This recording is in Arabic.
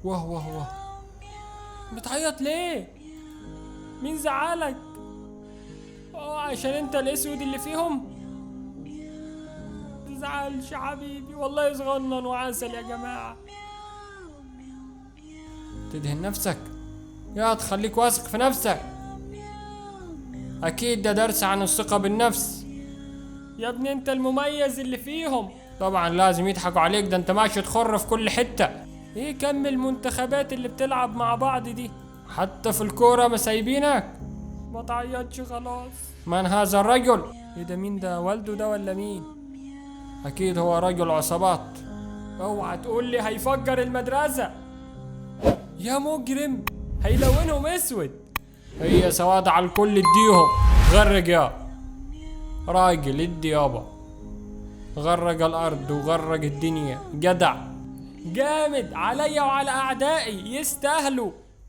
واه واه واه، بتعيط ليه؟ مين زعلك؟ عشان انت الاسود اللي فيهم؟ متزعلش يا حبيبي، والله صغنن وعسل يا جماعة. تدهن نفسك يا تخليك واثق في نفسك. اكيد ده درس عن الثقة بالنفس. يا ابني انت المميز اللي فيهم. طبعا لازم يضحكوا عليك، ده انت ماشي تخر في كل حتة. ايه كم المنتخبات اللي بتلعب مع بعض دي؟ حتى في الكورة ما سايبينك. ما تعيطش خلاص. من هذا الرجل؟ ايه ده؟ مين ده؟ والده ده ولا مين؟ اكيد هو رجل عصابات. اوعى تقول لي هيفجر المدرسة يا مجرم، هيلونهم اسود. هي سواد على الكل، اديهم. غرق يا راجل، ادي يابا. غرق الارض وغرق الدنيا، جدع جامد عليا وعلى اعدائي، يستاهلوا.